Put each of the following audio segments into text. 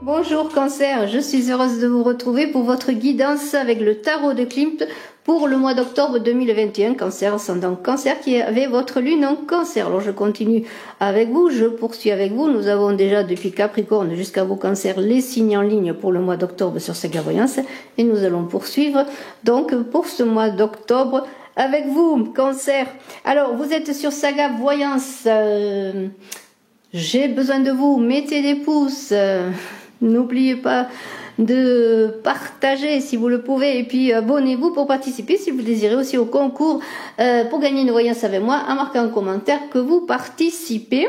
Bonjour Cancer, je suis heureuse de vous retrouver pour votre guidance avec le tarot de Klimt pour le mois d'octobre 2021. Cancer, ascendant Cancer qui avait votre lune en Cancer. Alors je continue avec vous, je poursuis avec vous. Nous avons déjà depuis Capricorne jusqu'à vos Cancers les signes en ligne pour le mois d'octobre sur Saga Voyance et nous allons poursuivre donc pour ce mois d'octobre avec vous Cancer. Alors vous êtes sur Saga Voyance, j'ai besoin de vous, mettez des pouces. N'oubliez pas de partager si vous le pouvez et puis abonnez-vous pour participer si vous désirez aussi au concours pour gagner une voyance avec moi en marquant un commentaire que vous participez.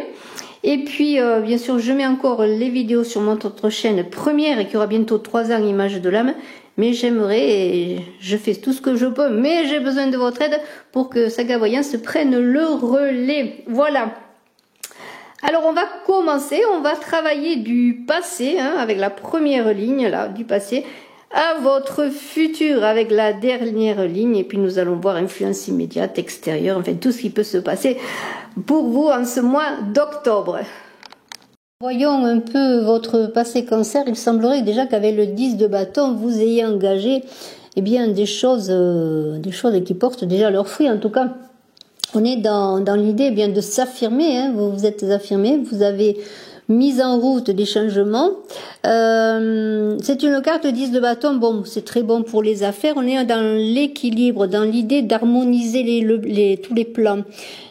Et puis bien sûr je mets encore les vidéos sur mon autre chaîne première et qui aura bientôt 3 ans, Image de l'âme. Mais j'aimerais, et je fais tout ce que je peux, mais j'ai besoin de votre aide pour que Saga Voyance prenne le relais. Voilà. Alors on va commencer, on va travailler du passé, avec la première ligne là, du passé, à votre futur avec la dernière ligne. Et puis nous allons voir influence immédiate, extérieure, enfin tout ce qui peut se passer pour vous en ce mois d'octobre. Voyons un peu votre passé Cancer. Il semblerait déjà qu'avec le 10 de bâton, vous ayez engagé des choses qui portent déjà leurs fruits. En tout cas, on est dans l'idée de s'affirmer, vous vous êtes affirmé, vous avez mis en route des changements. C'est une carte 10 de bâton, bon, c'est très bon pour les affaires, on est dans l'équilibre, dans l'idée d'harmoniser tous les plans,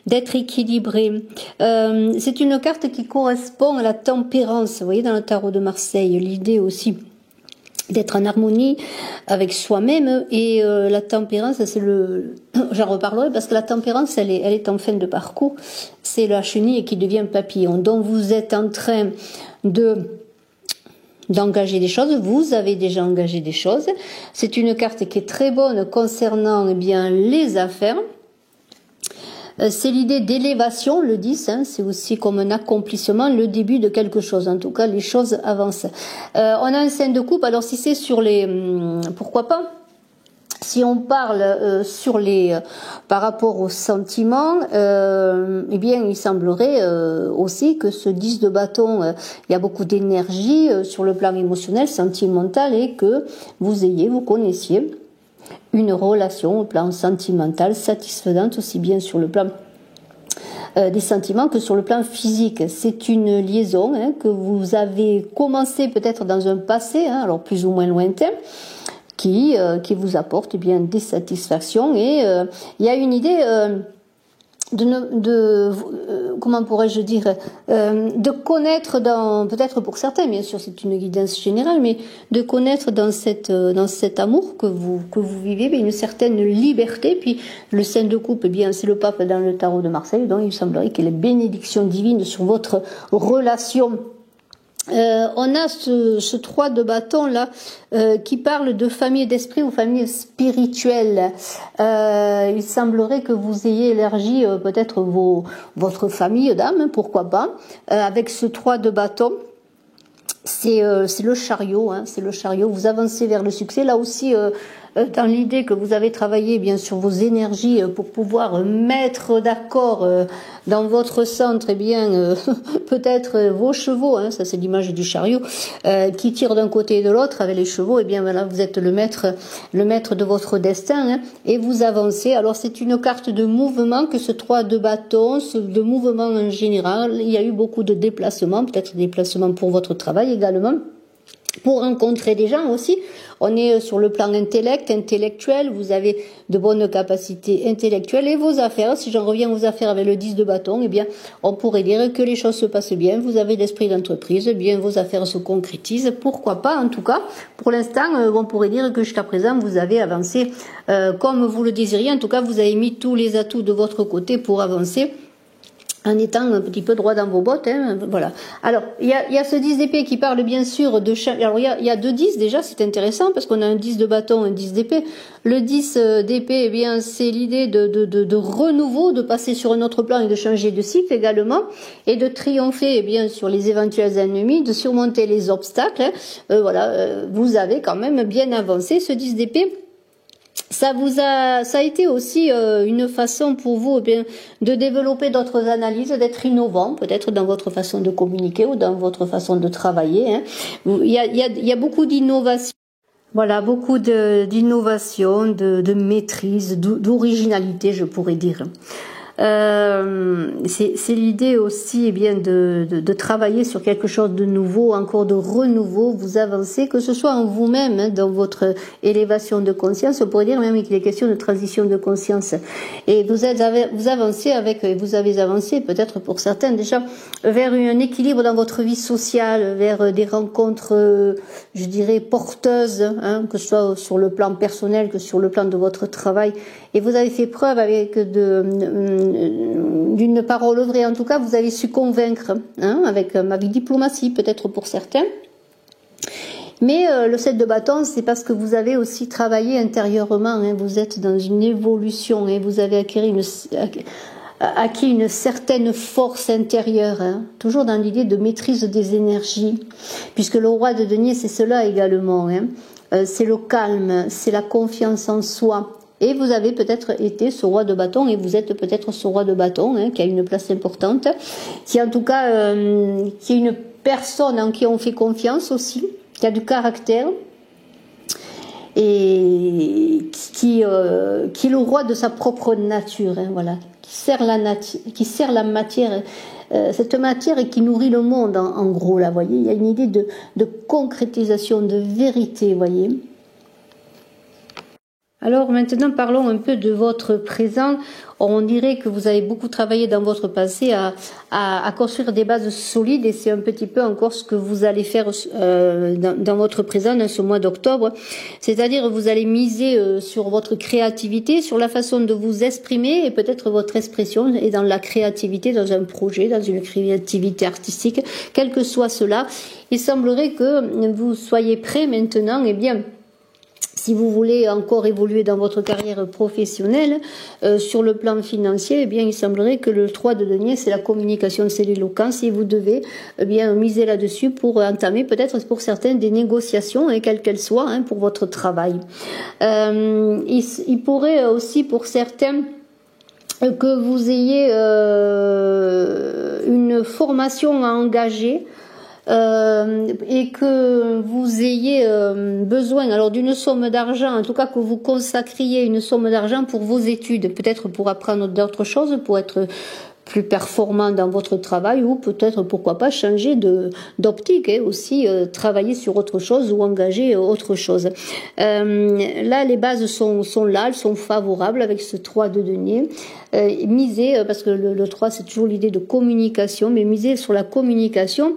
d'être équilibré. C'est une carte qui correspond à la tempérance, vous voyez, dans le tarot de Marseille, l'idée aussi d'être en harmonie avec soi-même et la tempérance, c'est j'en reparlerai parce que la tempérance elle est en fin de parcours, c'est la chenille qui devient papillon, donc vous êtes en train d'engager des choses, vous avez déjà engagé des choses, c'est une carte qui est très bonne concernant les affaires. C'est l'idée d'élévation, le 10, c'est aussi comme un accomplissement, le début de quelque chose. En tout cas, les choses avancent. On a un 5 de coupe, alors si c'est sur les... pourquoi pas ? Si on parle par rapport aux sentiments, il semblerait aussi que ce 10 de bâton, il y a beaucoup d'énergie sur le plan émotionnel, sentimental, et que vous connaissiez une relation au plan sentimental satisfaisante aussi bien sur le plan des sentiments que sur le plan physique. C'est une liaison que vous avez commencé peut-être dans un passé, alors plus ou moins lointain, qui vous apporte des satisfactions et il y a une idée comment pourrais-je dire, de connaître peut-être pour certains, bien sûr c'est une guidance générale, mais de connaître dans cet amour que vous vivez une certaine liberté. Puis le 5 de coupe, c'est le pape dans le tarot de Marseille, donc il semblerait qu'il y ait les bénédictions divines sur votre relation. On a ce 3 de bâton là qui parle de famille d'esprit ou famille spirituelle. Il semblerait que vous ayez élargi peut-être votre famille d'âme, pourquoi pas, avec ce 3 de bâton. C'est le chariot, c'est le chariot. Vous avancez vers le succès. Là aussi, dans l'idée que vous avez travaillé sur vos énergies pour pouvoir mettre d'accord dans votre centre, peut-être vos chevaux, ça c'est l'image du chariot, qui tire d'un côté et de l'autre avec les chevaux. Voilà, vous êtes le maître de votre destin, et vous avancez. Alors c'est une carte de mouvement que ce 3 de bâton, de mouvement en général. Il y a eu beaucoup de déplacements, peut-être des déplacements pour votre travail également, pour rencontrer des gens aussi. On est sur le plan intellectuel, vous avez de bonnes capacités intellectuelles, et vos affaires, si j'en reviens aux affaires avec le 10 de bâton, on pourrait dire que les choses se passent bien, vous avez l'esprit d'entreprise, vos affaires se concrétisent, pourquoi pas. En tout cas, pour l'instant, on pourrait dire que jusqu'à présent, vous avez avancé comme vous le désiriez. En tout cas, vous avez mis tous les atouts de votre côté pour avancer, en étant un petit peu droit dans vos bottes, voilà. Alors, il y a ce 10 d'épée qui parle bien sûr de... Alors, il y a 2 10 déjà, c'est intéressant, parce qu'on a un 10 de bâton, un 10 d'épée. Le 10 d'épée, c'est l'idée de renouveau, de passer sur un autre plan et de changer de cycle également, et de triompher, sur les éventuels ennemis, de surmonter les obstacles, voilà, vous avez quand même bien avancé. Ce 10 d'épée, ça a été aussi une façon pour vous, eh bien, de développer d'autres analyses, d'être innovant, peut-être dans votre façon de communiquer ou dans votre façon de travailler. Hein. Il y a beaucoup d'innovation. Voilà, beaucoup d'innovation, de maîtrise, d'originalité, je pourrais dire. C'est l'idée aussi, eh bien, de travailler sur quelque chose de nouveau, encore de renouveau, vous avancez, que ce soit en vous-même, hein, dans votre élévation de conscience, on pourrait dire même qu'il est question de transition de conscience. Et vous avancez vous avez avancé, peut-être pour certains déjà, vers un équilibre dans votre vie sociale, vers des rencontres, je dirais, porteuses, hein, que ce soit sur le plan personnel, que sur le plan de votre travail. Et vous avez fait preuve avec d'une parole vraie. En tout cas, vous avez su convaincre, hein, avec diplomatie, peut-être pour certains. Mais le 7 de bâton, c'est parce que vous avez aussi travaillé intérieurement. Hein, vous êtes dans une évolution et vous avez acquis une certaine force intérieure, hein, toujours dans l'idée de maîtrise des énergies, puisque le roi de denier, c'est cela également. Hein. C'est le calme, c'est la confiance en soi. Et vous avez peut-être été ce roi de bâton, et vous êtes peut-être ce roi de bâton, hein, qui a une place importante, qui en tout cas, qui est une personne en qui on fait confiance aussi, qui a du caractère, et qui est le roi de sa propre nature, hein, voilà, qui sert la matière, cette matière qui nourrit le monde, en gros, là, voyez, il y a une idée de concrétisation, de vérité, voyez. Alors maintenant, parlons un peu de votre présent. On dirait que vous avez beaucoup travaillé dans votre passé à construire des bases solides, et c'est un petit peu encore ce que vous allez faire dans votre présent, dans ce mois d'octobre. C'est-à-dire vous allez miser sur votre créativité, sur la façon de vous exprimer, et peut-être votre expression est dans la créativité, dans un projet, dans une créativité artistique, quel que soit cela. Il semblerait que vous soyez prêt maintenant, eh bien, si vous voulez encore évoluer dans votre carrière professionnelle, sur le plan financier, eh bien, il semblerait que le 3 de denier, c'est la communication, c'est l'éloquence, et vous devez bien miser là-dessus pour entamer, peut-être pour certains, des négociations, hein, quelles qu'elles soient, hein, pour votre travail. Il pourrait aussi, pour certains, que vous ayez une formation à engager, et que vous ayez besoin alors d'une somme d'argent, en tout cas que vous consacriez une somme d'argent pour vos études, peut-être pour apprendre d'autres choses, pour être plus performant dans votre travail, ou peut-être, pourquoi pas, changer d'optique, hein, aussi travailler sur autre chose ou engager autre chose. Là, les bases sont là, elles sont favorables avec ce 3 de denier. Misez, parce que le 3, c'est toujours l'idée de communication, mais misez sur la communication.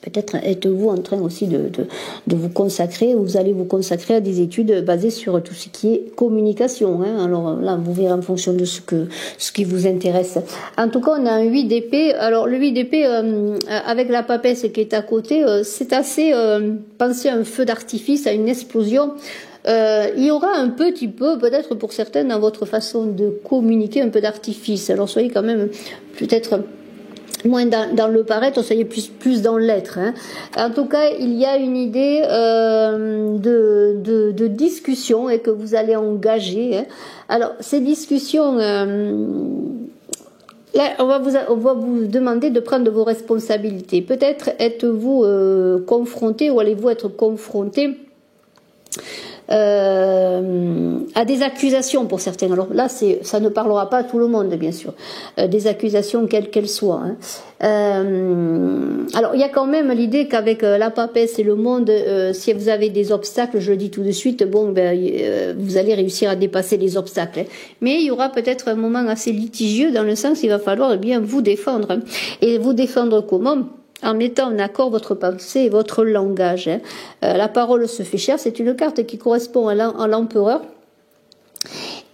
Peut-être êtes-vous en train aussi de vous consacrer, vous allez vous consacrer à des études basées sur tout ce qui est communication. Hein. Alors là, vous verrez en fonction de ce qui vous intéresse. En tout cas, on a un 8 d'épée. Alors le 8 d'épée, avec la papesse qui est à côté, c'est assez, pensez à un feu d'artifice, à une explosion. Il y aura un petit peu, peut-être pour certains, dans votre façon de communiquer, un peu d'artifice. Alors soyez quand même peut-être moins dans le paraître, soyez plus dans l'être. Hein. En tout cas, il y a une idée de discussion, et que vous allez engager. Hein. Alors, ces discussions, là, on va vous demander de prendre vos responsabilités. Peut-être êtes-vous confronté, ou allez-vous être confronté à des accusations pour certains. Alors là, ça ne parlera pas à tout le monde, bien sûr. Des accusations quelles qu'elles soient. Hein. Alors, il y a quand même l'idée qu'avec la papesse et le monde, si vous avez des obstacles, je le dis tout de suite, bon, vous allez réussir à dépasser les obstacles. Hein. Mais il y aura peut-être un moment assez litigieux, dans le sens qu'il va falloir bien vous défendre. Hein. Et vous défendre comment ? En mettant en accord votre pensée et votre langage. Hein. La parole se fait chère, c'est une carte qui correspond à l'empereur.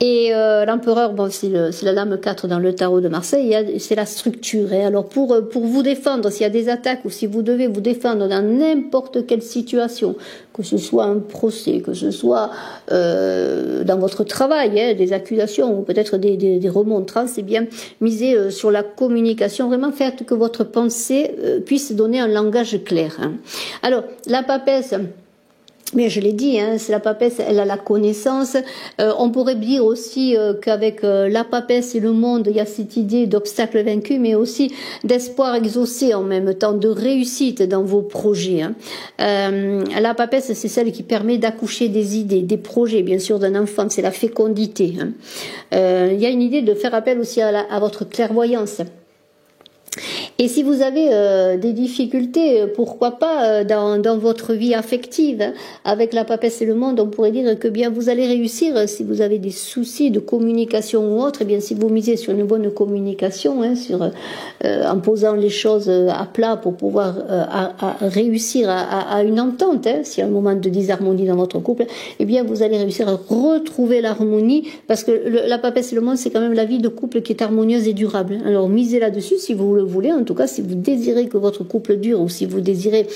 Et l'empereur, bon, c'est la dame 4 dans le tarot de Marseille, c'est la structure. Hein. Alors pour vous défendre, s'il y a des attaques, ou si vous devez vous défendre dans n'importe quelle situation, que ce soit un procès, que ce soit dans votre travail, hein, des accusations, ou peut-être des remontrances, c'est bien miser sur la communication. Vraiment, faites que votre pensée puisse donner un langage clair. Hein. Alors, la papesse, Mais je l'ai dit, hein, c'est la papesse, elle a la connaissance. On pourrait dire aussi qu'avec la papesse et le monde, il y a cette idée d'obstacle vaincu, mais aussi d'espoir exaucé en même temps, de réussite dans vos projets. Hein. La papesse, c'est celle qui permet d'accoucher des idées, des projets, bien sûr, d'un enfant. C'est la fécondité. Hein. Il y a une idée de faire appel aussi à votre clairvoyance. Et si vous avez des difficultés, pourquoi pas dans votre vie affective, hein, avec la papesse et le monde, on pourrait dire que bien vous allez réussir si vous avez des soucis de communication ou autre. Et bien si vous misez sur une bonne communication, hein, en posant les choses à plat pour pouvoir réussir à une entente, hein, s'il y a un moment de disharmonie dans votre couple, et bien vous allez réussir à retrouver l'harmonie, parce que la papesse et le monde, c'est quand même la vie de couple qui est harmonieuse et durable. Alors misez là-dessus si vous le voulez. En tout cas, si vous désirez que votre couple dure, ou si vous désirez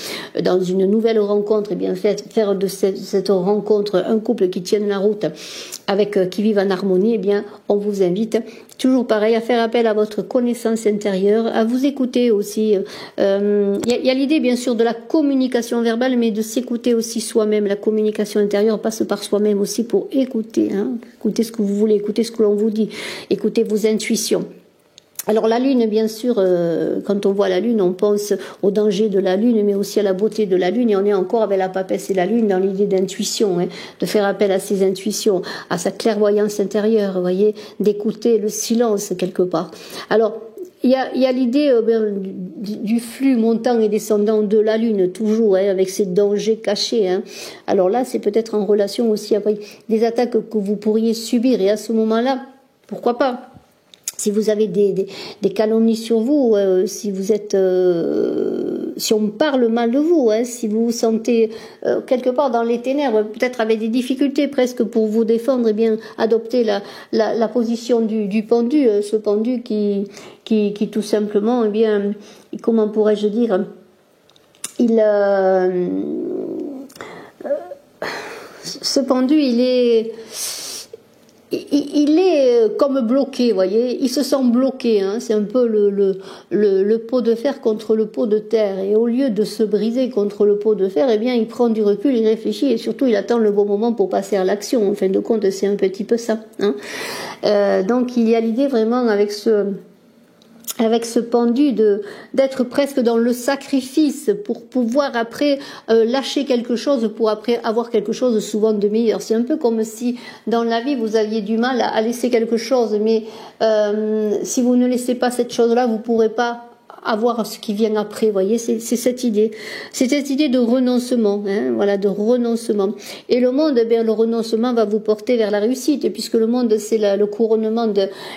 dans une nouvelle rencontre, eh bien faire de cette rencontre un couple qui tienne la route, qui vive en harmonie, eh bien on vous invite toujours pareil à faire appel à votre connaissance intérieure, à vous écouter aussi. Y a l'idée bien sûr de la communication verbale, mais de s'écouter aussi soi-même. La communication intérieure passe par soi-même aussi pour écouter, hein, écouter ce que vous voulez, écouter ce que l'on vous dit, écouter vos intuitions. Alors la lune, bien sûr, quand on voit la lune, on pense au danger de la lune, mais aussi à la beauté de la lune, et on est encore avec la papesse et la lune dans l'idée d'intuition, hein, de faire appel à ses intuitions, à sa clairvoyance intérieure, vous voyez, d'écouter le silence quelque part. Alors, il y a l'idée du flux montant et descendant de la lune, toujours, hein, avec ses dangers cachés. Hein. Alors là, c'est peut-être en relation aussi avec des attaques que vous pourriez subir, et à ce moment-là, pourquoi pas ? Si vous avez des calomnies sur vous, si vous êtes, si on parle mal de vous, hein, si vous vous sentez quelque part dans les ténèbres, peut-être avec des difficultés presque pour vous défendre, eh bien adoptez la position du pendu, ce pendu qui tout simplement, eh bien, comment pourrais-je dire, ce pendu, il est comme bloqué, voyez, il se sent bloqué, hein. C'est un peu le pot de fer contre le pot de terre, et au lieu de se briser contre le pot de fer, eh bien il prend du recul, il réfléchit, et surtout il attend le bon moment pour passer à l'action. En fin de compte, c'est un petit peu ça, hein. Donc il y a l'idée vraiment avec ce pendu d'être presque dans le sacrifice pour pouvoir après lâcher quelque chose, pour après avoir quelque chose souvent de meilleur. C'est un peu comme si dans la vie vous aviez du mal à laisser quelque chose, mais si vous ne laissez pas cette chose-là, vous pourrez pas avoir ce qui vient après, voyez, c'est cette idée de renoncement, hein, voilà, de renoncement. Et le monde, eh bien, le renoncement va vous porter vers la réussite, puisque le monde, c'est le couronnement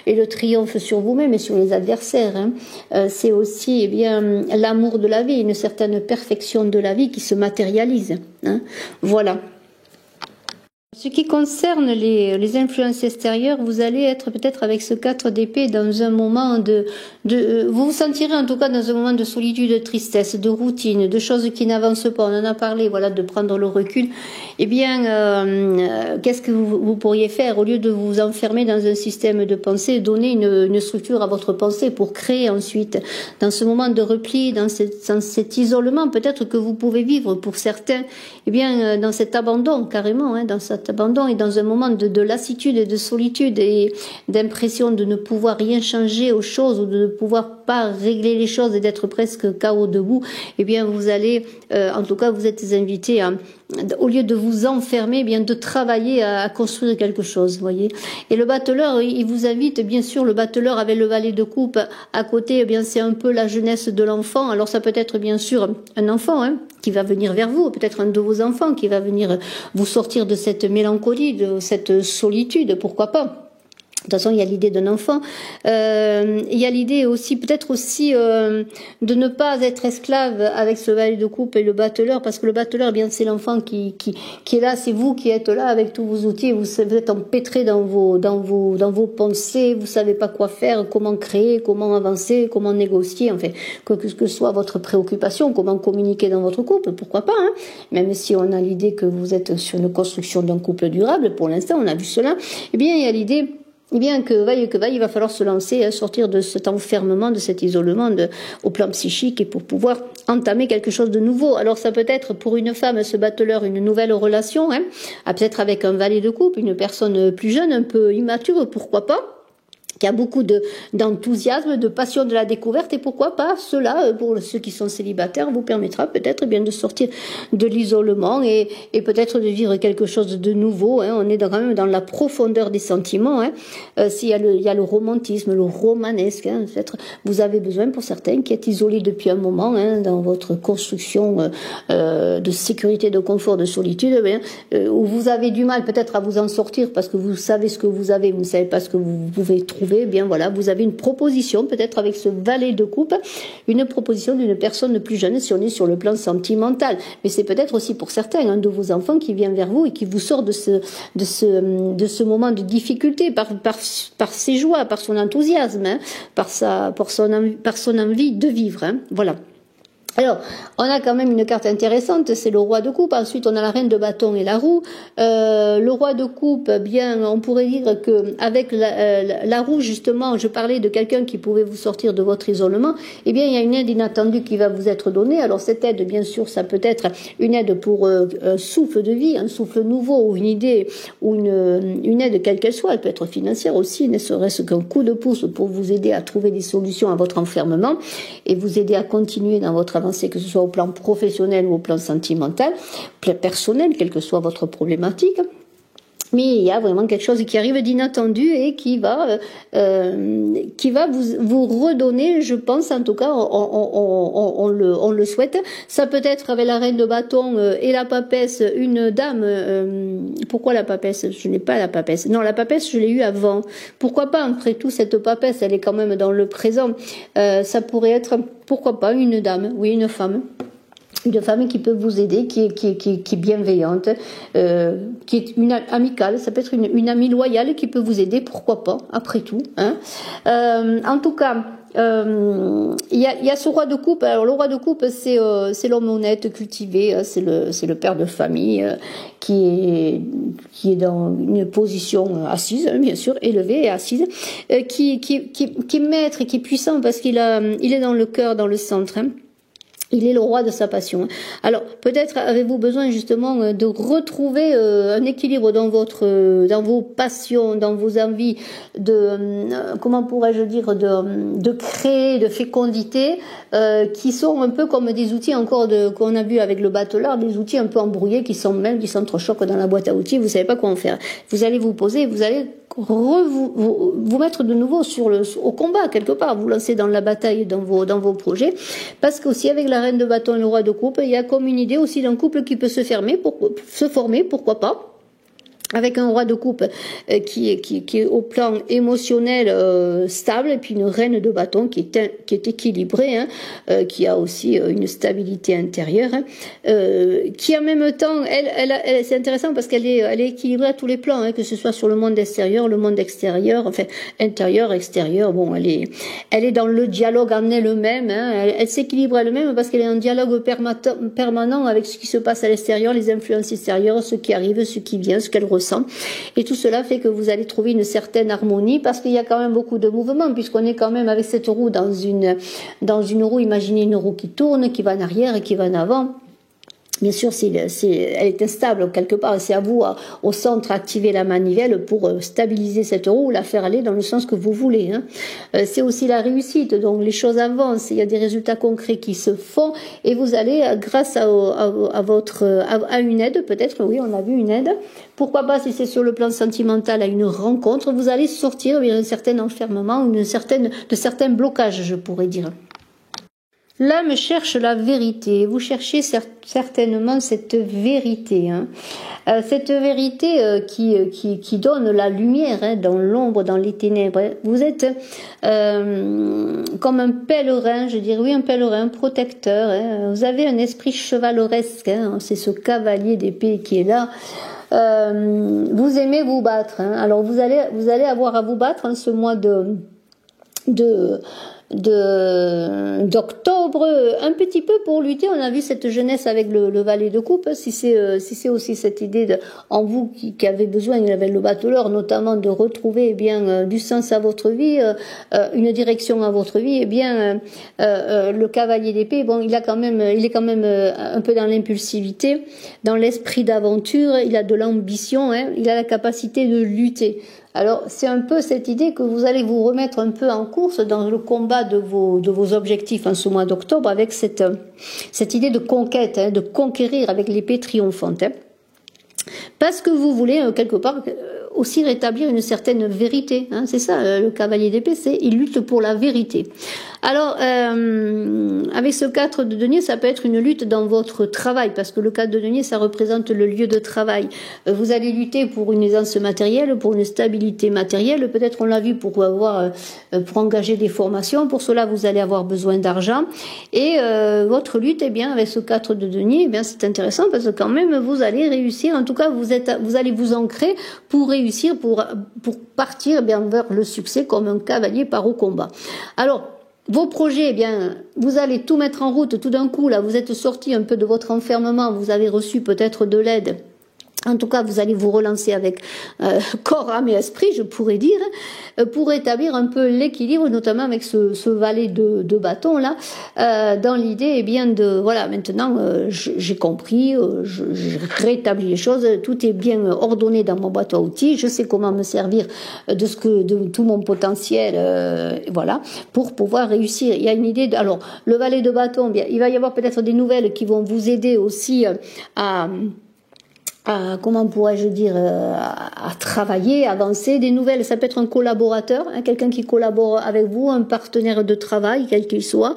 et le triomphe sur vous-même et sur les adversaires, hein. C'est aussi, eh bien, l'amour de la vie, une certaine perfection de la vie qui se matérialise, hein. Voilà. Ce qui concerne les influences extérieures, vous allez être peut-être avec ce 4 d'épée dans un moment vous vous sentirez en tout cas dans un moment de solitude, de tristesse, de routine, de choses qui n'avancent pas. On en a parlé, voilà, de prendre le recul. Eh bien, qu'est-ce que vous pourriez faire au lieu de vous enfermer dans un système de pensée, donner une structure à votre pensée pour créer ensuite, dans ce moment de repli, dans cet isolement peut-être que vous pouvez vivre pour certains, eh bien, dans cet abandon carrément, hein, dans cet abandon et dans un moment de lassitude et de solitude et d'impression de ne pouvoir rien changer aux choses ou de ne pouvoir pas régler les choses et d'être presque KO debout, eh bien vous allez, en tout cas vous êtes invités à, au lieu de vous enfermer, eh bien de travailler à construire quelque chose, voyez. Et le battleur, il vous invite, bien sûr, le battleur avec le valet de coupe à côté, eh bien c'est un peu la jeunesse de l'enfant. Alors ça peut être bien sûr un enfant, hein, qui va venir vers vous, peut-être un de vos enfants qui va venir vous sortir de cette mélancolie, de cette solitude, pourquoi pas. De toute façon, il y a l'idée d'un enfant. Il y a l'idée aussi, peut-être aussi, de ne pas être esclave avec ce valet de coupe et le battleur, parce que le battleur, eh bien, c'est l'enfant qui est là, c'est vous qui êtes là avec tous vos outils, vous êtes empêtré dans vos pensées, vous savez pas quoi faire, comment créer, comment avancer, comment négocier, enfin, que soit votre préoccupation, comment communiquer dans votre couple, pourquoi pas, hein. Même si on a l'idée que vous êtes sur une construction d'un couple durable, pour l'instant, on a vu cela, eh bien, il y a l'idée eh bien, que vaille, il va falloir se lancer, sortir de cet enfermement, de cet isolement au plan psychique et pour pouvoir entamer quelque chose de nouveau. Alors, ça peut être pour une femme, ce battleur, une nouvelle relation, peut-être avec un valet de coupe, une personne plus jeune, un peu immature, pourquoi pas, qui a beaucoup d'enthousiasme, de passion de la découverte, et pourquoi pas cela, pour ceux qui sont célibataires, vous permettra peut-être bien de sortir de l'isolement et peut-être de vivre quelque chose de nouveau. On est quand même dans la profondeur des sentiments. Il y a le romantisme, le romanesque. Peut-être vous avez besoin, pour certains qui êtes isolés depuis un moment, dans votre construction de sécurité, de confort, de solitude, où vous avez du mal peut-être à vous en sortir parce que vous savez ce que vous avez, vous ne savez pas ce que vous pouvez trouver. Bien voilà, vous avez une proposition, peut-être avec ce valet de coupe, une proposition d'une personne plus jeune si on est sur le plan sentimental. Mais c'est peut-être aussi pour certains, un de vos enfants qui vient vers vous et qui vous sort de ce moment de difficulté par ses joies, par son enthousiasme, par son envie de vivre. Voilà. Alors, on a quand même une carte intéressante, c'est le roi de coupe. Ensuite, on a la reine de bâton et la roue. Le roi de coupe, bien, on pourrait dire que avec la roue, justement, je parlais de quelqu'un qui pouvait vous sortir de votre isolement. Eh bien, il y a une aide inattendue qui va vous être donnée. Alors, cette aide, bien sûr, ça peut être une aide pour un souffle de vie, un souffle nouveau, ou une idée, ou une aide quelle qu'elle soit. Elle peut être financière aussi, ne serait-ce qu'un coup de pouce pour vous aider à trouver des solutions à votre enfermement et vous aider à continuer dans votre avancée, que ce soit au plan professionnel ou au plan sentimental, personnel, quelle que soit votre problématique. Mais il y a vraiment quelque chose qui arrive d'inattendu et qui va vous redonner, je pense, en tout cas, on le souhaite. Ça peut être avec la reine de bâton et la papesse, une dame. Pourquoi la papesse? Je n'ai pas la papesse. Non, la papesse, je l'ai eue avant. Pourquoi pas? Après tout, cette papesse, elle est quand même dans le présent. Ça pourrait être, pourquoi pas, une dame, oui, une femme. Une femme qui peut vous aider, qui est bienveillante, qui est une amicale, ça peut être une amie loyale qui peut vous aider, pourquoi pas, après tout. En tout cas, il y a ce roi de coupe. Alors le roi de coupe, c'est l'homme honnête, cultivé, c'est le père de famille qui est dans une position assise, bien sûr, élevée et assise, qui est maître et qui est puissant parce il est dans le cœur, dans le centre. Il est le roi de sa passion. Alors, peut-être avez-vous besoin justement de retrouver un équilibre dans vos passions, dans vos envies comment pourrais-je dire, de créer, de fécondité, qui sont un peu comme des outils encore qu'on a vu avec le battleur, des outils un peu embrouillés qui s'entrechoquent dans la boîte à outils. Vous savez pas quoi en faire. Vous allez vous poser, vous allez vous mettre de nouveau au combat quelque part, vous lancer dans la bataille dans vos projets, parce qu'aussi avec la reine de bâton et le roi de coupe, il y a comme une idée aussi d'un couple qui peut se former, pourquoi pas, avec un roi de coupe qui est au plan émotionnel stable, et puis une reine de bâton qui est équilibrée, qui a aussi une stabilité intérieure, qui en même temps, elle c'est intéressant parce qu'elle est équilibrée à tous les plans, que ce soit sur le monde extérieur, le monde extérieur, enfin intérieur, extérieur. Bon, elle est dans le dialogue en elle-même. Elle s'équilibre elle-même parce qu'elle est en dialogue permanent avec ce qui se passe à l'extérieur, les influences extérieures, ce qui arrive, ce qui vient, ce qu'elle ressent. Et tout cela fait que vous allez trouver une certaine harmonie parce qu'il y a quand même beaucoup de mouvements puisqu'on est quand même avec cette roue dans une roue. Imaginez une roue qui tourne, qui va en arrière et qui va en avant. Bien sûr, elle est instable quelque part. C'est à vous, au centre, activer la manivelle pour stabiliser cette roue, la faire aller dans le sens que vous voulez. C'est aussi la réussite. Donc, les choses avancent. Il y a des résultats concrets qui se font et vous allez, grâce à une aide, peut-être, oui, on a vu une aide. Pourquoi pas, si c'est sur le plan sentimental, à une rencontre, vous allez sortir d'un certain enfermement, de certains blocages, je pourrais dire. L'âme cherche la vérité. Vous cherchez certainement cette vérité, cette vérité qui donne la lumière dans l'ombre, dans les ténèbres. Vous êtes comme un pèlerin, je dirais, oui, un pèlerin protecteur. Vous avez un esprit chevaleresque. C'est ce cavalier d'épée qui est là. Vous aimez vous battre. Alors vous allez avoir à vous battre ce mois de d'octobre, un petit peu pour lutter. On a vu cette jeunesse avec le valet de coupe. Si c'est aussi cette idée en vous qui avez besoin, il avait le bateleur notamment, de retrouver du sens à votre vie, une direction à votre vie, le cavalier d'épée, bon, il est quand même un peu dans l'impulsivité, dans l'esprit d'aventure, il a de l'ambition, il a la capacité de lutter. Alors, c'est un peu cette idée que vous allez vous remettre un peu en course dans le combat de vos objectifs en ce mois d'octobre, avec cette idée de conquête, de conquérir avec l'épée triomphante. Parce que vous voulez, quelque part, aussi rétablir une certaine vérité. C'est ça, le cavalier d'épée, il lutte pour la vérité. Alors, avec ce 4 de denier, ça peut être une lutte dans votre travail, parce que le 4 de denier, ça représente le lieu de travail. Vous allez lutter pour une aisance matérielle, pour une stabilité matérielle. Peut-être, on l'a vu, pour engager des formations. Pour cela, vous allez avoir besoin d'argent. Et votre lutte, avec ce 4 de denier, c'est intéressant, parce que quand même, vous allez réussir. En tout cas, vous allez vous ancrer pour réussir, pour partir vers le succès comme un cavalier part au combat. Alors, vos projets, vous allez tout mettre en route tout d'un coup. Là, vous êtes sorti un peu de votre enfermement, vous avez reçu peut-être de l'aide. En tout cas, vous allez vous relancer avec corps, âme et esprit, je pourrais dire, pour établir un peu l'équilibre, notamment avec ce valet de bâton là, dans l'idée, maintenant, j'ai compris, j'ai rétabli les choses, tout est bien ordonné dans mon boîte à outils, je sais comment me servir de tout mon potentiel, pour pouvoir réussir. Il y a une idée. Alors, le valet de bâton, il va y avoir peut-être des nouvelles qui vont vous aider aussi comment pourrais-je dire, à travailler, avancer, des nouvelles. Ça peut être un collaborateur, quelqu'un qui collabore avec vous, un partenaire de travail, quel qu'il soit.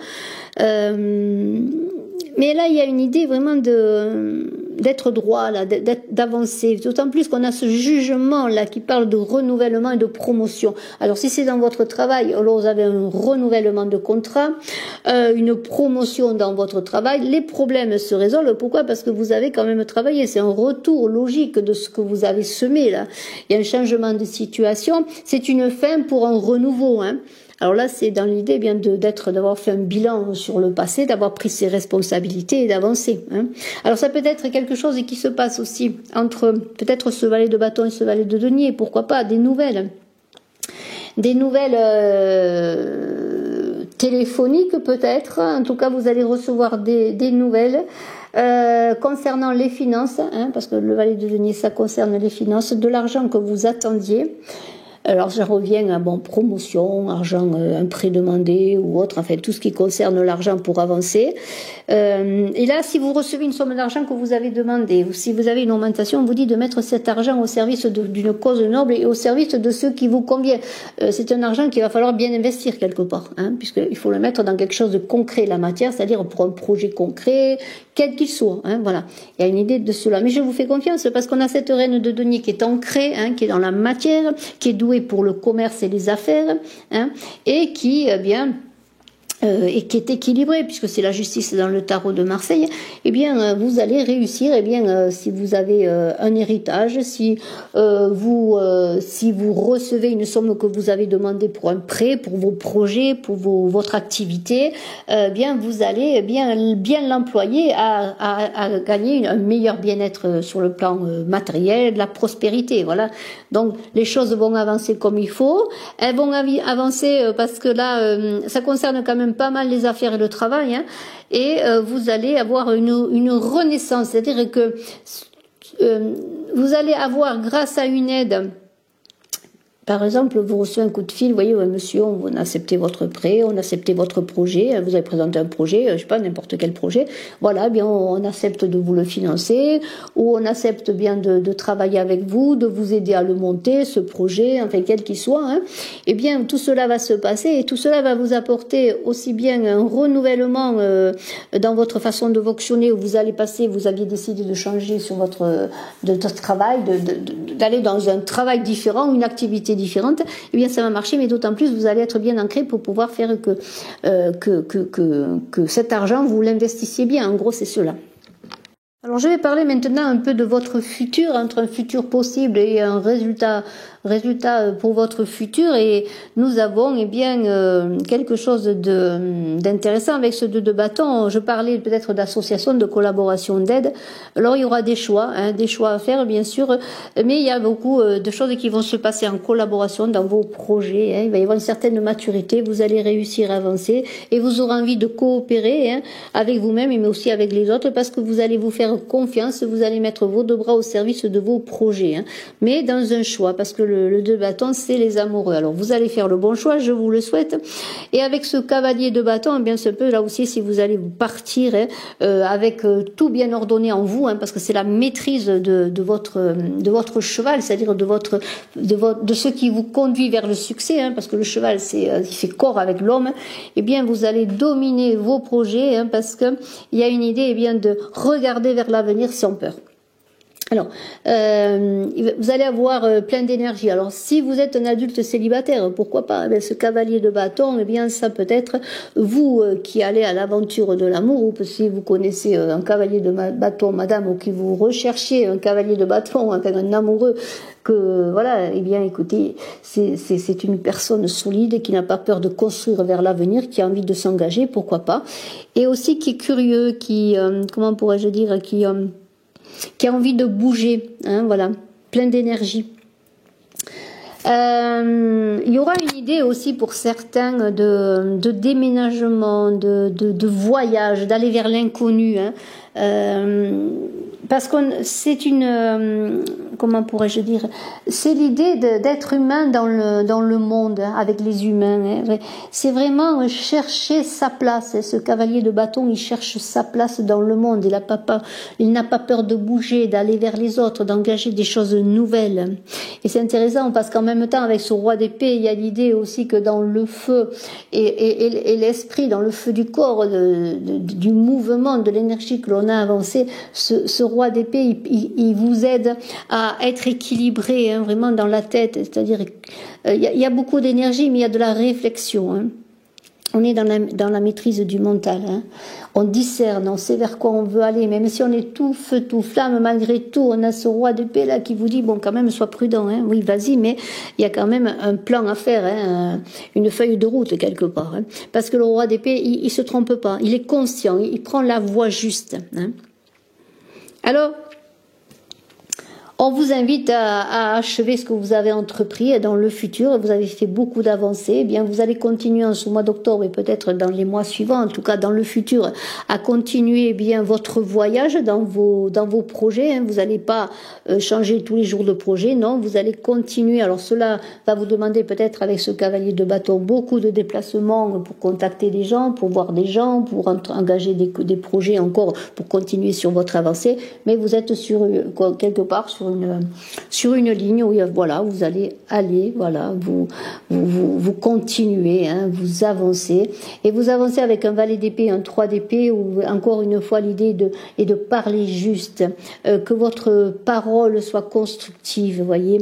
Mais là, il y a une idée vraiment d'être droit, là, d'avancer. D'autant plus qu'on a ce jugement là qui parle de renouvellement et de promotion. Alors, si c'est dans votre travail, alors vous avez un renouvellement de contrat, une promotion dans votre travail. Les problèmes se résolvent. Pourquoi? Parce que vous avez quand même travaillé. C'est un retour logique de ce que vous avez semé là. Il y a un changement de situation. C'est une fin pour un renouveau. Alors là, c'est dans l'idée d'avoir fait un bilan sur le passé, d'avoir pris ses responsabilités et d'avancer. Alors ça peut être quelque chose qui se passe aussi entre peut-être ce valet de bâton et ce valet de denier, pourquoi pas, des nouvelles téléphoniques peut-être. En tout cas, vous allez recevoir des nouvelles concernant les finances, parce que le valet de denier, ça concerne les finances, de l'argent que vous attendiez. Alors, je reviens à promotion, argent, un prêt demandé ou autre, enfin tout ce qui concerne l'argent pour avancer. Et là, si vous recevez une somme d'argent que vous avez demandée, ou si vous avez une augmentation, on vous dit de mettre cet argent au service d'une cause noble et au service de ceux qui vous convient. C'est un argent qu'il va falloir bien investir quelque part, puisqu'il faut le mettre dans quelque chose de concret, la matière, c'est-à-dire pour un projet concret, quel qu'il soit. Voilà, il y a une idée de cela. Mais je vous fais confiance parce qu'on a cette reine de denier qui est ancrée, qui est dans la matière, qui est douée pour le commerce et les affaires, et qui et qui est équilibré, puisque c'est la justice dans le tarot de Marseille, vous allez réussir, si vous avez un héritage, si vous recevez une somme que vous avez demandée pour un prêt, pour vos projets, pour votre activité, vous allez bien l'employer à gagner un meilleur bien-être sur le plan matériel, de la prospérité, voilà. Donc, les choses vont avancer comme il faut, elles vont avancer parce que là, ça concerne quand même pas mal les affaires et le travail, et vous allez avoir une renaissance, c'est-à-dire que vous allez avoir, grâce à une aide, par exemple, vous recevez un coup de fil, vous voyez, monsieur, on a accepté votre prêt, on a accepté votre projet, vous avez présenté un projet, je sais pas, n'importe quel projet, voilà, on accepte de vous le financer, ou on accepte de travailler avec vous, de vous aider à le monter, ce projet, enfin, quel qu'il soit, tout cela va se passer, et tout cela va vous apporter aussi bien un renouvellement dans votre façon de fonctionner, où vous allez passer, vous aviez décidé de changer sur votre travail, d'aller dans un travail différent, une activité différente, ça va marcher, mais d'autant plus vous allez être bien ancré pour pouvoir faire que cet argent vous l'investissiez bien. En gros, c'est cela. Alors je vais parler maintenant un peu de votre futur, entre un futur possible et un résultat résultat pour votre futur. Et nous avons eh bien quelque chose d'intéressant avec ce 2 de bâton. Je parlais peut-être d'association, de collaboration, d'aide. Alors il y aura des choix à faire bien sûr, mais il y a beaucoup de choses qui vont se passer en collaboration dans vos projets. Il va y avoir une certaine maturité, vous allez réussir à avancer et vous aurez envie de coopérer avec vous-même, mais aussi avec les autres, parce que vous allez vous faire confiance, vous allez mettre vos 2 bras au service de vos projets, mais dans un choix, parce que le 2 de bâton, c'est les amoureux. Alors vous allez faire le bon choix, je vous le souhaite. Et avec ce cavalier de bâton, eh bien c'est un peu là aussi si vous allez vous partir avec tout bien ordonné en vous, parce que c'est la maîtrise de votre cheval, c'est-à-dire de ce qui vous conduit vers le succès, parce que le cheval il fait corps avec l'homme. Eh bien vous allez dominer vos projets, parce que il y a une idée de regarder vers l'avenir sans peur. Alors, vous allez avoir plein d'énergie. Alors, si vous êtes un adulte célibataire, pourquoi pas, ce cavalier de bâton, eh bien, ça peut être vous qui allez à l'aventure de l'amour, ou si vous connaissez un cavalier de bâton, madame, ou qui vous recherchez un cavalier de bâton, un amoureux, que voilà, eh bien, écoutez, c'est une personne solide qui n'a pas peur de construire vers l'avenir, qui a envie de s'engager, pourquoi pas, et aussi qui est curieux, qui, comment pourrais-je dire, qui a envie de bouger, voilà, plein d'énergie. Il y aura une idée aussi pour certains de déménagement, de voyage, d'aller vers l'inconnu, parce que c'est une, comment pourrais-je dire, c'est l'idée d'être humain dans le monde, avec les humains. C'est vraiment chercher sa place. Ce cavalier de bâton, il cherche sa place dans le monde. Il n'a pas peur de bouger, d'aller vers les autres, d'engager des choses nouvelles. Et c'est intéressant parce qu'en même temps, avec ce roi d'épée, il y a l'idée aussi que dans le feu et l'esprit, dans le feu du corps, du mouvement, de l'énergie que l'on a avancé, ce roi d'épée, il vous aide à être équilibré, vraiment dans la tête. C'est-à-dire, il y a beaucoup d'énergie, mais il y a de la réflexion. On est dans la maîtrise du mental. On discerne, on sait vers quoi on veut aller. Même si on est tout feu, tout flamme, malgré tout, on a ce roi d'épée là qui vous dit, bon, quand même, sois prudent. Oui, vas-y, mais il y a quand même un plan à faire, une feuille de route quelque part. Parce que le roi d'épée, il se trompe pas. Il est conscient, il prend la voie juste. Alors, on vous invite à achever ce que vous avez entrepris dans le futur. Vous avez fait beaucoup d'avancées. Eh bien, vous allez continuer en ce mois d'octobre et peut-être dans les mois suivants, en tout cas dans le futur, à continuer bien votre voyage dans vos projets. Vous n'allez pas changer tous les jours de projet, non. Vous allez continuer. Alors cela va vous demander peut-être avec ce cavalier de bâton beaucoup de déplacements pour contacter des gens, pour voir des gens, pour engager des projets encore pour continuer sur votre avancée. Mais vous êtes quelque part sur une ligne où voilà, vous allez aller, voilà, vous continuez, vous avancez, et vous avancez avec un valet d'épée, un 3 d'épée, où encore une fois l'idée est de parler juste, que votre parole soit constructive, voyez,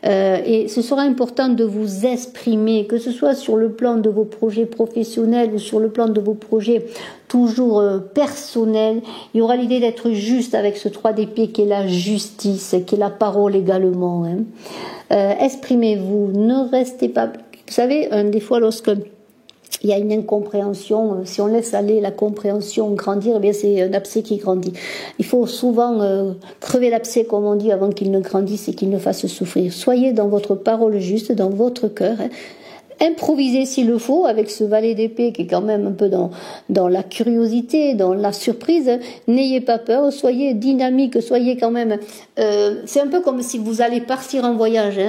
et ce sera important de vous exprimer, que ce soit sur le plan de vos projets professionnels ou sur le plan de vos projets toujours personnels. Il y aura l'idée d'être juste avec ce 3 d'épée qui est la justice, qui est la parole également. Exprimez-vous, ne restez pas... Vous savez, des fois lorsque il y a une incompréhension, si on laisse aller la compréhension grandir, eh bien c'est un abcès qui grandit. Il faut souvent crever l'abcès, comme on dit, avant qu'il ne grandisse et qu'il ne fasse souffrir. Soyez dans votre parole juste, dans votre cœur. Improvisez s'il le faut avec ce valet d'épée qui est quand même un peu dans la curiosité, dans la surprise. N'ayez pas peur, soyez dynamique, soyez quand même... c'est un peu comme si vous allez partir en voyage.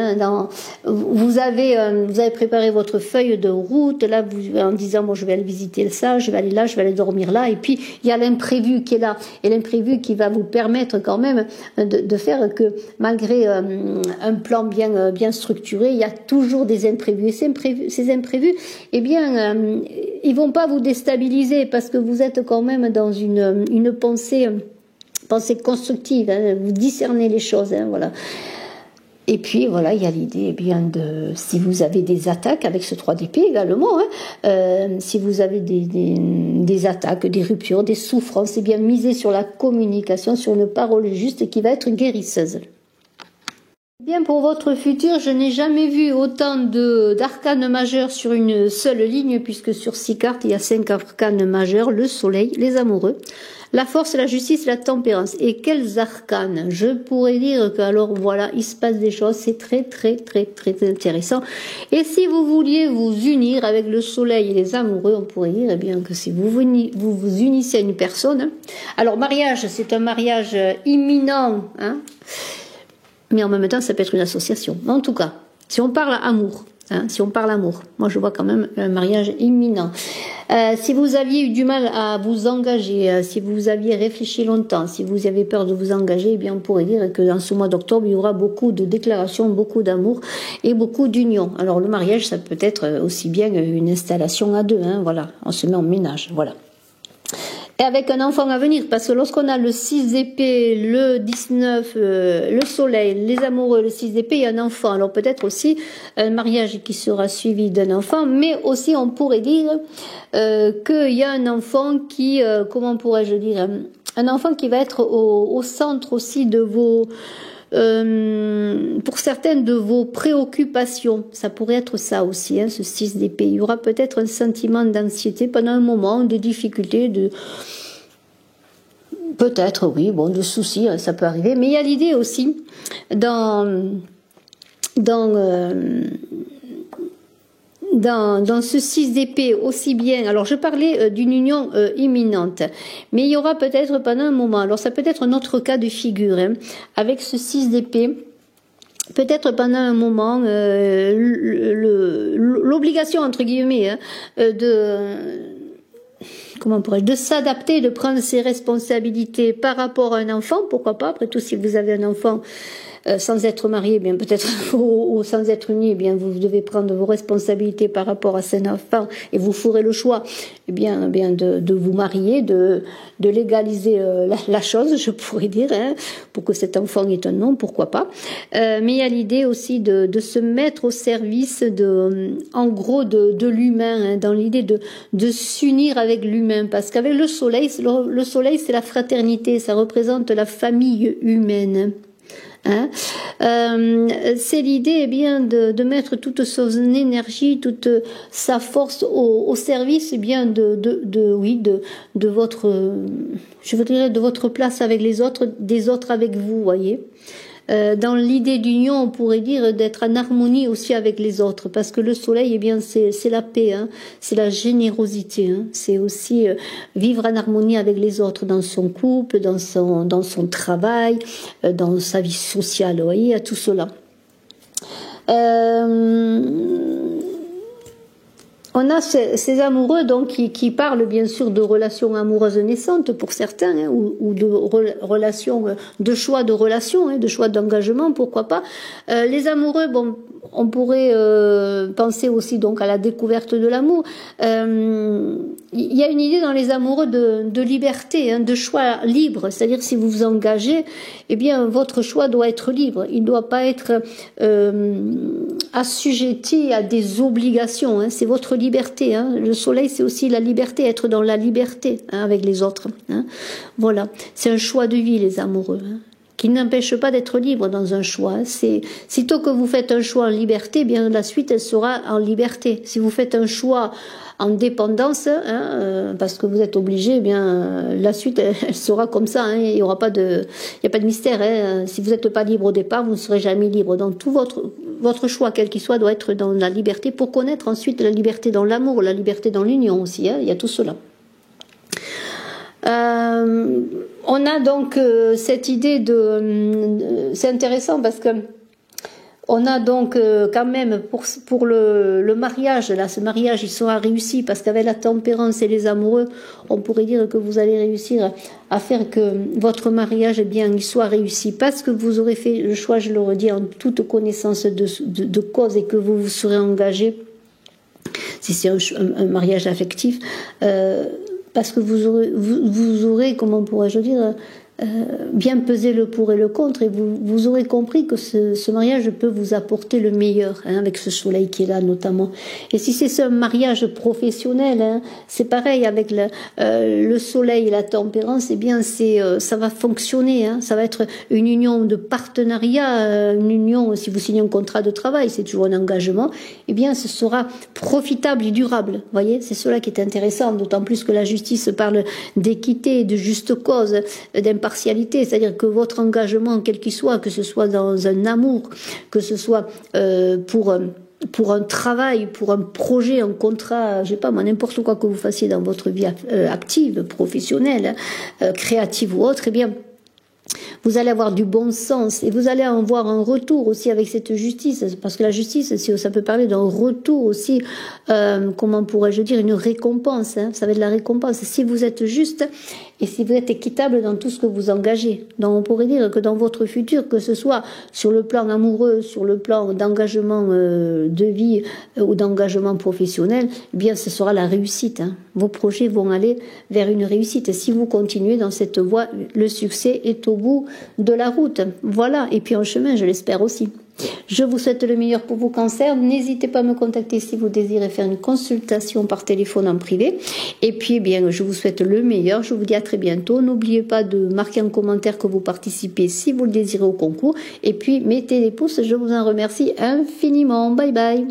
Vous avez préparé votre feuille de route là, en disant moi je vais aller visiter ça, je vais aller là, je vais aller dormir là. Et puis il y a l'imprévu qui est là. Et l'imprévu qui va vous permettre quand même de faire que malgré un plan bien structuré, il y a toujours des imprévus. Et ces imprévus, eh bien, ils vont pas vous déstabiliser parce que vous êtes quand même dans une pensée constructive. Vous discernez les choses, voilà. Et puis voilà, il y a l'idée bien si vous avez des attaques avec ce 3 d'épée également, si vous avez des attaques, des ruptures, des souffrances, eh bien misez sur la communication, sur une parole juste qui va être guérisseuse. Bien, pour votre futur, je n'ai jamais vu autant d'arcanes majeurs sur une seule ligne, puisque sur 6 cartes, il y a 5 arcanes majeurs, le soleil, les amoureux, la force, la justice, la tempérance. Et quels arcanes? Je pourrais dire que, alors voilà, il se passe des choses, c'est très intéressant. Et si vous vouliez vous unir avec le soleil et les amoureux, on pourrait dire, eh bien, que si vous unissez à une personne, alors mariage, c'est un mariage imminent, hein, mais en même temps, ça peut être une association. En tout cas, si on parle amour, hein, si on parle amour, moi je vois quand même un mariage imminent. Si vous aviez eu du mal à vous engager, si vous aviez réfléchi longtemps, si vous avez peur de vous engager, eh bien on pourrait dire que dans ce mois d'octobre, il y aura beaucoup de déclarations, beaucoup d'amour et beaucoup d'union. Alors le mariage, ça peut être aussi bien une installation à deux, hein, voilà, on se met en ménage, voilà. Et avec un enfant à venir, parce que lorsqu'on a le 6 d'épée, le 19, le soleil, les amoureux, le 6 d'épée, il y a un enfant. Alors peut-être aussi un mariage qui sera suivi d'un enfant, mais aussi on pourrait dire qu'il y a un enfant qui, comment pourrais-je dire, un enfant qui va être au centre aussi de vos... pour certaines de vos préoccupations, ça pourrait être ça aussi, hein, ce 6 d'épée. Il y aura peut-être un sentiment d'anxiété pendant un moment, de difficulté, de peut-être, oui, bon, de soucis, ça peut arriver. Mais il y a l'idée aussi dans ce 6 d'épée aussi bien, alors je parlais d'une union imminente, mais il y aura peut-être pendant un moment, alors ça peut être un autre cas de figure, hein, avec ce 6 d'épée, peut-être pendant un moment, l'obligation, entre guillemets, hein, de s'adapter, de prendre ses responsabilités par rapport à un enfant, pourquoi pas, après tout, si vous avez un enfant, sans être marié, bien peut-être ou sans être uni, eh bien vous devez prendre vos responsabilités par rapport à cet enfant et vous ferez le choix, eh bien de vous marier, de légaliser la chose, je pourrais dire, hein, pour que cet enfant ait un nom, pourquoi pas. Mais il y a l'idée aussi de se mettre au service en gros de l'humain, hein, dans l'idée de s'unir avec l'humain, parce qu'avec le soleil c'est la fraternité, ça représente la famille humaine. Hein, c'est l'idée, eh bien, de mettre toute son énergie, toute sa force au service, eh bien, de votre, je dirais, de votre place avec les autres, des autres avec vous, voyez. Dans l'idée d'union, on pourrait dire d'être en harmonie aussi avec les autres, parce que le soleil, eh bien, c'est la paix, hein, c'est la générosité, hein, c'est aussi vivre en harmonie avec les autres dans son couple, dans son travail, dans sa vie sociale, vous voyez, à tout cela. On a ces amoureux donc qui parlent bien sûr de relations amoureuses naissantes pour certains, hein, ou de relations, de choix de relations, hein, de choix d'engagement, pourquoi pas. Les amoureux, bon, on pourrait penser aussi donc à la découverte de l'amour. Il y a une idée dans les amoureux de liberté, hein, de choix libre, c'est-à-dire si vous vous engagez, eh bien votre choix doit être libre, il ne doit pas être assujetti à des obligations, hein, c'est votre liberté, hein. Le soleil c'est aussi la liberté, être dans la liberté, hein, avec les autres, hein. Voilà, c'est un choix de vie les amoureux, hein, qui n'empêche pas d'être libre dans un choix. C'est sitôt que vous faites un choix en liberté, eh bien la suite elle sera en liberté. Si vous faites un choix en dépendance, hein, parce que vous êtes obligé, eh bien la suite elle sera comme ça, hein, il y aura pas de mystère, hein. Si vous n'êtes pas libre au départ, vous ne serez jamais libre. Donc tout votre choix, quel qu'il soit, doit être dans la liberté pour connaître ensuite la liberté dans l'amour, la liberté dans l'union aussi, hein, il y a tout cela. On a donc cette idée c'est intéressant parce que on a donc quand même pour le mariage, là ce mariage il sera réussi parce qu'avec la tempérance et les amoureux, on pourrait dire que vous allez réussir à faire que votre mariage eh bien il soit réussi parce que vous aurez fait le choix, je le redis, en toute connaissance de cause et que vous vous serez engagé, si c'est un mariage affectif, parce que vous aurez, comment pourrais-je dire, bien peser le pour et le contre, et vous aurez compris que ce mariage peut vous apporter le meilleur, hein, avec ce soleil qui est là notamment. Et si c'est un mariage professionnel, hein, c'est pareil avec le soleil et la tempérance, eh bien ça va fonctionner, hein, ça va être une union de partenariat, une union, si vous signez un contrat de travail, c'est toujours un engagement, eh bien ce sera profitable et durable. Vous voyez, c'est cela qui est intéressant, d'autant plus que la justice parle d'équité, de juste cause, d'impartialité, c'est-à-dire que votre engagement, quel qu'il soit, que ce soit dans un amour, que ce soit pour un travail, pour un projet, un contrat, je sais pas moi, n'importe quoi que vous fassiez dans votre vie active, professionnelle, créative ou autre, eh bien, vous allez avoir du bon sens et vous allez avoir un retour aussi avec cette justice, parce que la justice, ça peut parler d'un retour aussi, comment pourrais-je dire, une récompense, hein, ça va être de la récompense si vous êtes juste et si vous êtes équitable dans tout ce que vous engagez. Donc on pourrait dire que dans votre futur, que ce soit sur le plan amoureux, sur le plan d'engagement de vie ou d'engagement professionnel, eh bien ce sera la réussite, hein. Vos projets vont aller vers une réussite. Et si vous continuez dans cette voie, le succès est au bout de la route. Voilà, et puis en chemin, je l'espère aussi. Je vous souhaite le meilleur pour vos cancers. N'hésitez pas à me contacter si vous désirez faire une consultation par téléphone en privé. Et puis, eh bien, je vous souhaite le meilleur. Je vous dis à très bientôt. N'oubliez pas de marquer en commentaire que vous participez si vous le désirez au concours. Et puis, mettez des pouces. Je vous en remercie infiniment. Bye bye.